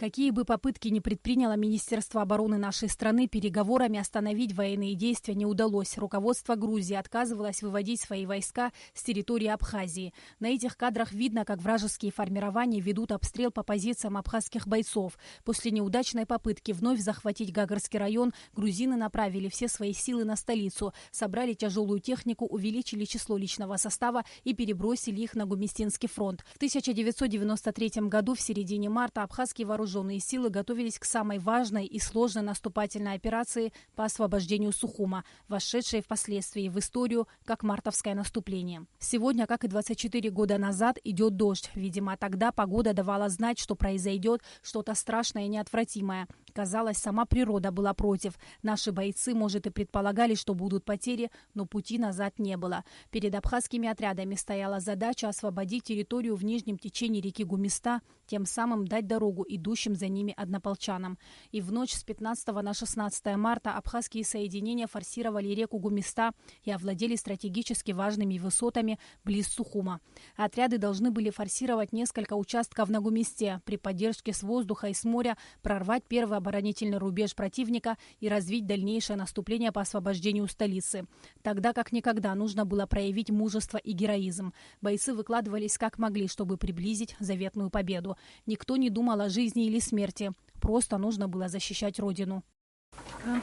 Какие бы попытки ни предприняло Министерство обороны нашей страны, переговорами остановить военные действия не удалось. Руководство Грузии отказывалось выводить свои войска с территории Абхазии. На этих кадрах видно, как вражеские формирования ведут обстрел по позициям абхазских бойцов. После неудачной попытки вновь захватить Гагарский район, грузины направили все свои силы на столицу, собрали тяжелую технику, увеличили число личного состава и перебросили их на Гумистинский фронт. В 1993 году, в середине марта, абхазские вооруженные силы готовились к самой важной и сложной наступательной операции по освобождению Сухума, вошедшей впоследствии в историю как мартовское наступление. Сегодня, как и 24 года назад, идет дождь. Видимо, тогда погода давала знать, что произойдет что-то страшное и неотвратимое. Казалось, сама природа была против. Наши бойцы, может, и предполагали, что будут потери, но пути назад не было. Перед абхазскими отрядами стояла задача освободить территорию в нижнем течении реки Гумиста, тем самым дать дорогу идущим за ними однополчанам. И в ночь с 15 на 16 марта абхазские соединения форсировали реку Гумиста и овладели стратегически важными высотами близ Сухума. Отряды должны были форсировать несколько участков на Гумисте, при поддержке с воздуха и с моря прорвать первый оборонительный рубеж противника и развить дальнейшее наступление по освобождению столицы. Тогда как никогда нужно было проявить мужество и героизм. Бойцы выкладывались как могли, чтобы приблизить заветную победу. Никто не думал о жизни или смерти. Просто нужно было защищать родину.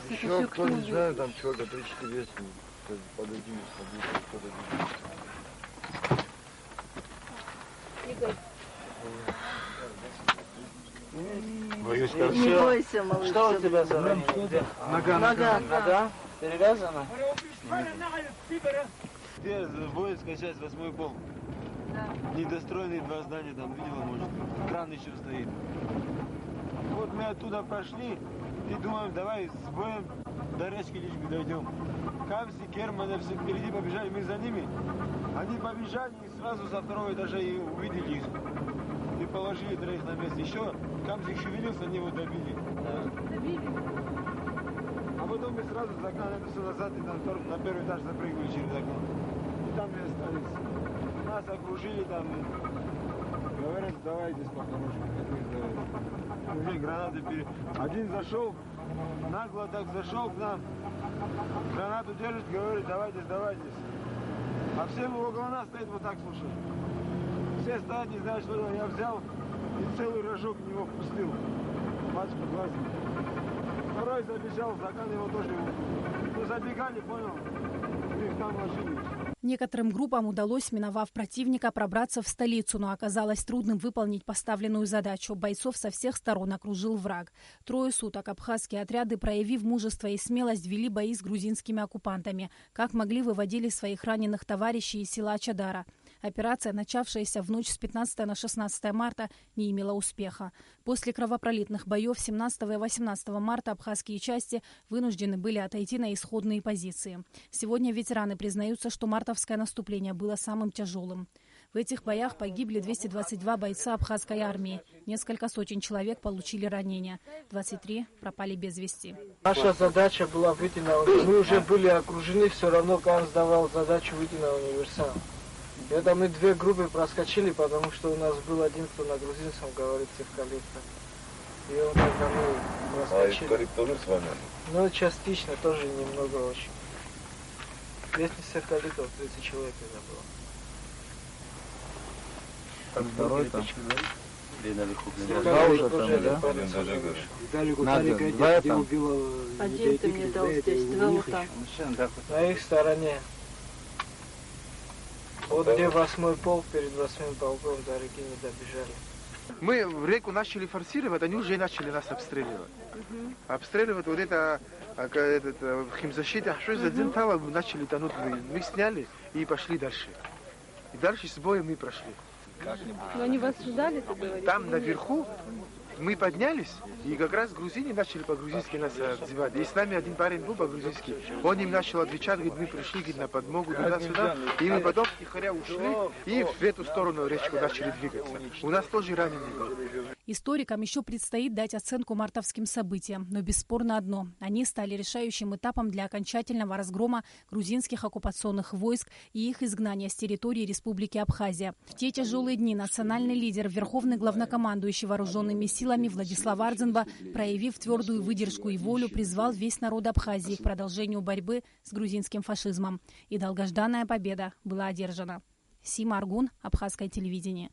Еще кто не знаю, там человека 3-4 вес. Подойди, Игорь. Боюсь, как не бойся, малыш. Что у тебя за ранение? Нога. Перевязана? Где воинская часть, 8-й полк? Да. Недостроенные 2 здания, там видела, может, кран еще стоит. Вот мы оттуда пошли и думаем, давай с боем до речки лишь бы дойдем. Камси, Керманы все впереди побежали, мы за ними. Они побежали и сразу со 2-го этажа и увидели их. И положили 3 на место. Еще Камсик шевелился, они его добили. Добили? А потом мы сразу с окна все назад и на 1-й этаж запрыгнули через окно. И там мы остались. Нас окружили там. Говорят, давайте по-хорошему. Уже гранаты Один зашел, нагло так зашел к нам. Гранату держит, говорит, давайте, сдавайтесь. А все около нас стоит вот так, слушай. Все стоят, не знают, что делать. Я взял и целый рожок в него впустил. Мать под глазом. Второй забежал, стакан его тоже. Ну, забегали, понял. Их там ложили. Некоторым группам удалось, миновав противника, пробраться в столицу, но оказалось трудным выполнить поставленную задачу. Бойцов со всех сторон окружил враг. 3 суток абхазские отряды, проявив мужество и смелость, вели бои с грузинскими оккупантами. Как могли, выводили своих раненых товарищей из села Чадара. Операция, начавшаяся в ночь с 15 на 16 марта, не имела успеха. После кровопролитных боев 17 и 18 марта абхазские части вынуждены были отойти на исходные позиции. Сегодня ветераны признаются, что мартовское наступление было самым тяжелым. В этих боях погибли 222 бойца абхазской армии. Несколько сотен человек получили ранения. 23 пропали без вести. Наша задача была выйти на универсал. Мы уже были окружены, все равно Ганс давал задачу выйти на универсал. Это мы 2 группы проскочили, потому что у нас был один, кто на грузинском говорит, Севкалипта. И он тогда мы проскочили. А Евкалипт тоже с вами? Ну, частично, тоже немного очень. Если Севкалиптов 30 человек это было. Как второй там? Надо, 2 там. Один ты мне дал здесь, 2 вот там. На их стороне. Вот где 8-й полк, перед 8-м полком до реки не добежали. Мы в реку начали форсировать, они уже начали нас обстреливать. Обстреливать вот это химзащита, что за один талов начали тонуть. Мы сняли и пошли дальше. И дальше с боем мы прошли. Но они вас ждали, ты говоришь? Там наверху мы поднялись, И как раз грузины начали по-грузински нас отзывать. И с нами один парень был по-грузински. Он им начал отвечать, говорит, мы пришли, говорит, на подмогу туда-сюда. И мы потом тихоря ушли и в эту сторону речку начали двигаться. У нас тоже раненый был. Историкам еще предстоит дать оценку мартовским событиям, но бесспорно одно – они стали решающим этапом для окончательного разгрома грузинских оккупационных войск и их изгнания с территории Республики Абхазия. В те тяжелые дни национальный лидер, верховный главнокомандующий вооруженными силами Владислав Ардзинба, проявив твердую выдержку и волю, призвал весь народ Абхазии к продолжению борьбы с грузинским фашизмом. И долгожданная победа была одержана. Сима Аргун, Абхазское телевидение.